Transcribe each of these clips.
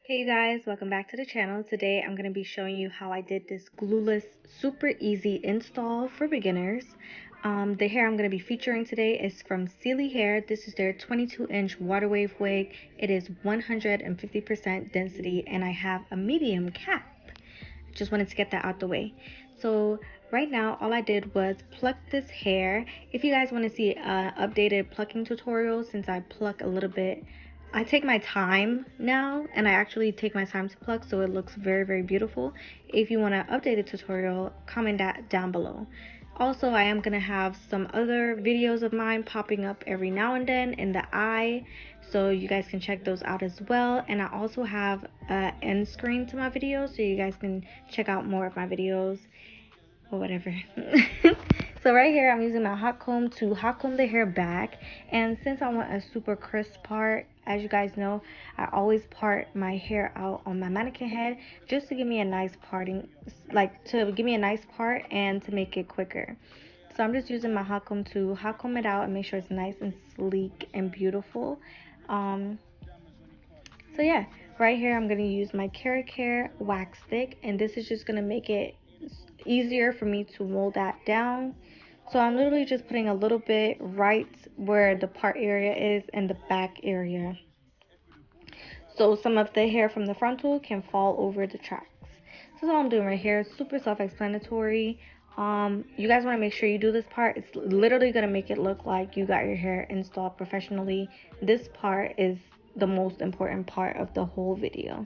Hey you guys, welcome back to the channel. Today I'm going to be showing you how I did this glueless super easy install for beginners. The hair I'm going to be featuring today is from Celie hair. This is their 22-inch water wave wig. It is 150% density and I have a medium cap. Just wanted to get that out the way. So right now all I did was pluck this hair. If you guys want to see an updated plucking tutorial, since I pluck a little bit, I take my time now, and I actually take my time to pluck, so it looks very beautiful. If you want an updated tutorial, comment that down below. Also, I am going to have some other videos of mine popping up every now and then in the eye, so you guys can check those out as well. And I also have an end screen to my videos, so you guys can check out more of my videos or whatever. So right here I'm using my hot comb to hot comb the hair back, and since I want a super crisp part, as you guys know, I always part my hair out on my mannequin head just to give me a nice parting, like to give me a nice part and to make it quicker. So I'm just using my hot comb to hot comb it out and make sure it's nice and sleek and beautiful. um so yeah, right here I'm going to use my carrot care wax stick, and this is just going to make it easier for me to mold that down. So I'm literally just putting a little bit right where the part area is and the back area, so some of the hair from the frontal can fall over the tracks. So that's all I'm doing right here. It's super self-explanatory. You guys want to make sure you do this part. It's literally going to make it look like you got your hair installed professionally. This part is the most important part of the whole video.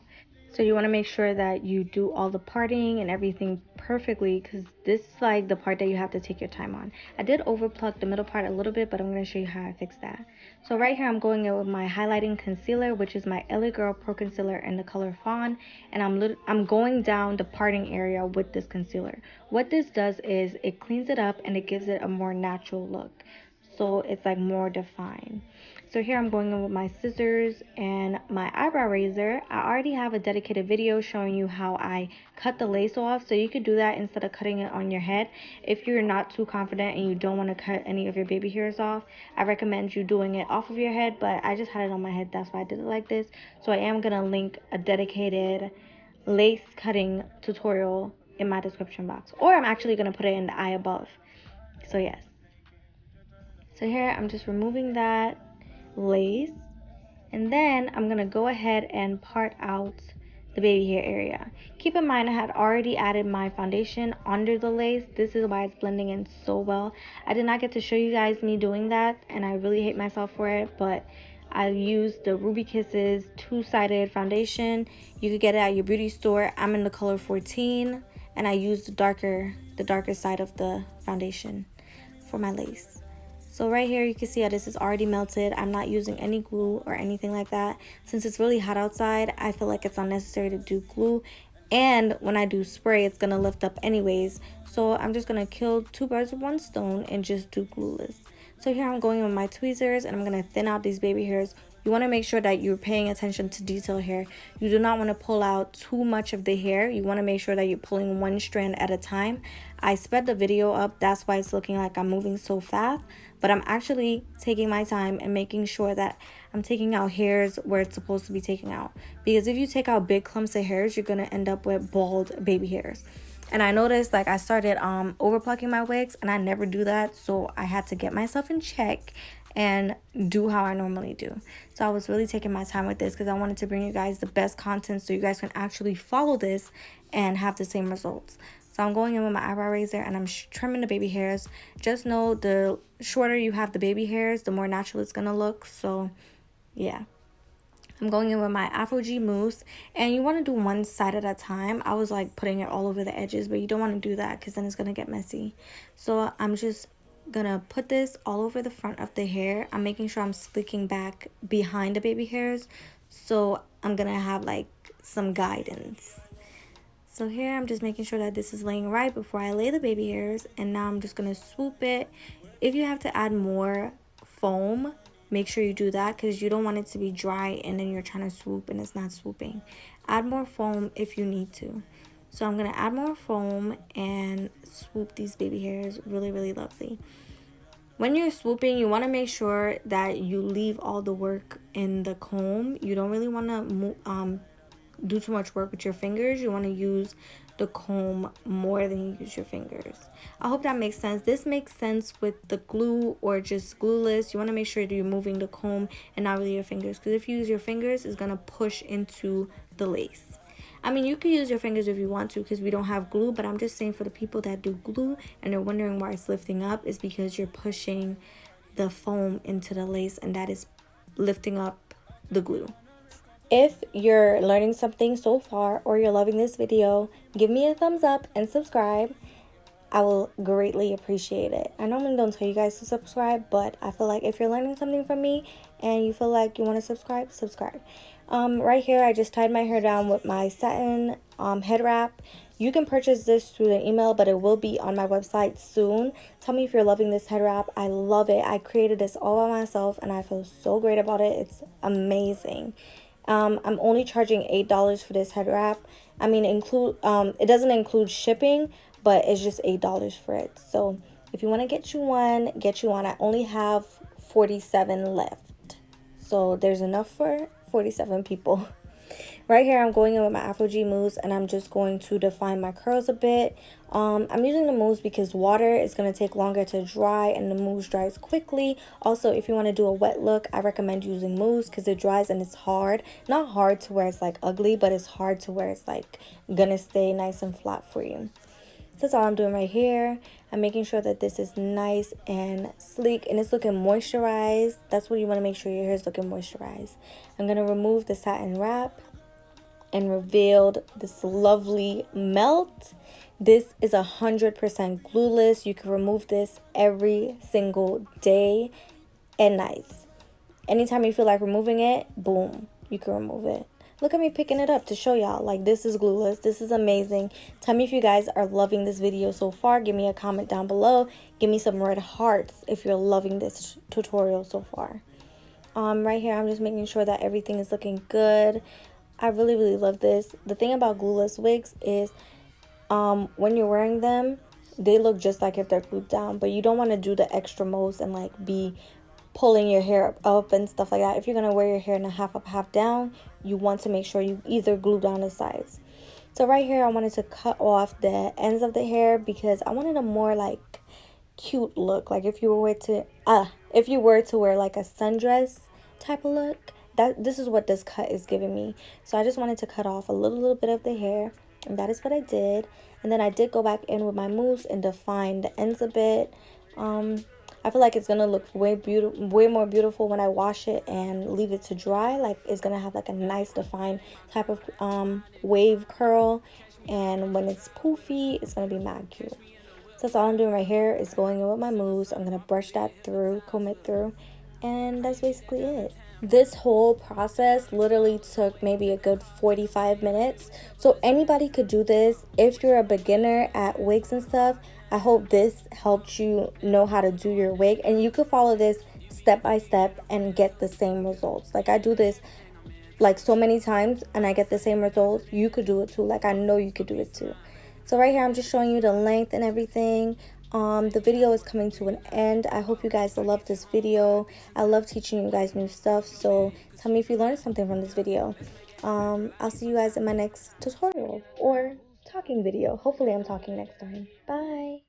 So you want to make sure that you do all the parting and everything perfectly, because this is like the part that you have to take your time on. I did overpluck the middle part a little bit, but I'm going to show you how I fix that. So right here I'm going in with my highlighting concealer, which is my LA Girl Pro Concealer in the color Fawn, and I'm going down the parting area with this concealer. What this does is it cleans it up and it gives it a more natural look, so it's like more defined. So here I'm going in with my scissors and my eyebrow razor. I already have a dedicated video showing you how I cut the lace off, so you could do that instead of cutting it on your head. If you're not too confident and you don't want to cut any of your baby hairs off, I recommend you doing it off of your head, but I just had it on my head, that's why I did it like this. So I am going to link a dedicated lace cutting tutorial in my description box, or I'm actually going to put it in the eye above. So yes. So here I'm just removing that lace, and then I'm gonna go ahead and part out the baby hair area. Keep in mind I had already added my foundation under the lace. This is why it's blending in so well. I did not get to show you guys me doing that, and I really hate myself for it, but I used the Ruby Kisses two-sided foundation. You could get it at your beauty store. I'm in the color 14, and I used the darker side of the foundation for my lace. So right here you can see how this is already melted. I'm not using any glue or anything like that. Since it's really hot outside, I feel like it's unnecessary to do glue. And when I do spray, it's going to lift up anyways. So I'm just going to kill two birds with one stone and just do glueless. So here I'm going in with my tweezers and I'm going to thin out these baby hairs. You want to make sure that you're paying attention to detail here. You do not want to pull out too much of the hair. You want to make sure that you're pulling one strand at a time. I sped the video up, that's why it's looking like I'm moving so fast, but I'm actually taking my time and making sure that I'm taking out hairs where it's supposed to be taken out. Because if you take out big clumps of hairs, you're going to end up with bald baby hairs. And I noticed, like, I started over plucking my wigs, and I never do that, so I had to get myself in check and do how I normally do. So I was really taking my time with this because I wanted to bring you guys the best content so you guys can actually follow this and have the same results. So I'm going in with my eyebrow razor and I'm trimming the baby hairs. Just know the shorter you have the baby hairs, the more natural it's gonna look. So yeah, I'm going in with my Afro G mousse, and you want to do one side at a time. I was like putting it all over the edges, but you don't want to do that because then it's gonna get messy. So I'm just gonna put this all over the front of the hair. I'm making sure I'm slicking back behind the baby hairs, so I'm gonna have like some guidance. So here I'm just making sure that this is laying right before I lay the baby hairs, and now I'm just gonna swoop it. If you have to add more foam, make sure you do that because you don't want it to be dry and then you're trying to swoop and it's not swooping. Add more foam if you need to. So I'm gonna add more foam and swoop these baby hairs really lovely. When you're swooping, you want to make sure that you leave all the work in the comb. You don't really want to do too much work with your fingers, you want to use the comb more than you use your fingers. I hope that makes sense. This makes sense with the glue or just glueless. You want to make sure that you're moving the comb and not really your fingers, because if you use your fingers, it's going to push into the lace. I mean, you could use your fingers if you want to because we don't have glue, but I'm just saying for the people that do glue and they're wondering why it's lifting up, is because you're pushing the foam into the lace, and that is lifting up the glue. If you're learning something so far or you're loving this video, give me a thumbs up and subscribe. I will greatly appreciate it. I normally don't tell you guys to subscribe, but I feel like if you're learning something from me and you feel like you want to subscribe, subscribe. Right here, I just tied my hair down with my satin head wrap. You can purchase this through the email, but it will be on my website soon. Tell me if you're loving this head wrap. I love it. I created this all by myself, and I feel so great about it. It's amazing. I'm only charging $8 for this head wrap. I mean, it doesn't include shipping, but it's just $8 for it. So if you want to get you one, get you one. I only have 47 left, so there's enough for 47 people. Right here, I'm going in with my Afro G mousse, and I'm just going to define my curls a bit. I'm using the mousse because water is going to take longer to dry, and the mousse dries quickly. Also, if you want to do a wet look, I recommend using mousse because it dries and it's hard. Not hard to where it's like ugly, but it's hard to where it's like gonna stay nice and flat for you. So that's all I'm doing right here. I'm making sure that this is nice and sleek and it's looking moisturized. That's what you want to make sure your hair is looking moisturized. I'm going to remove the satin wrap and revealed this lovely melt. This is 100% glueless. You can remove this every single day and night. Anytime you feel like removing it, boom, you can remove it. Look at me picking it up to show y'all, like, this is glueless. This is amazing. Tell me if you guys are loving this video so far. Give me a comment down below. Give me some red hearts if you're loving this tutorial so far. Right here, I'm just making sure that everything is looking good. I really, really love this. The thing about glueless wigs is when you're wearing them, they look just like if they're glued down, but you don't want to do the extra modes and like be pulling your hair up and stuff like that. If you're going to wear your hair in a half up, half down, you want to make sure you either glue down the sides. So right here, I wanted to cut off the ends of the hair because I wanted a more like cute look. Like if you were to wear like a sundress type of look, this is what this cut is giving me. So I just wanted to cut off a little bit of the hair, and that is what I did. And then I did go back in with my mousse and define the ends a bit. I feel like it's gonna look way more beautiful when I wash it and leave it to dry. Like it's gonna have like a nice defined type of wave curl, and when it's poofy, it's gonna be mad cute. So that's all I'm doing right here is going in with my mousse. I'm gonna brush that through, comb it through, and that's basically it. This whole process literally took maybe a good 45 minutes. So anybody could do this. If you're a beginner at wigs and stuff, I hope this helped you know how to do your wig. And you could follow this step by step and get the same results. Like I do this like so many times and I get the same results. You could do it too. Like I know you could do it too. So right here, I'm just showing you the length and everything. The video is coming to an end. I hope you guys love this video. I love teaching you guys new stuff. So tell me if you learned something from this video. I'll see you guys in my next tutorial or talking video. Hopefully I'm talking next time. Bye.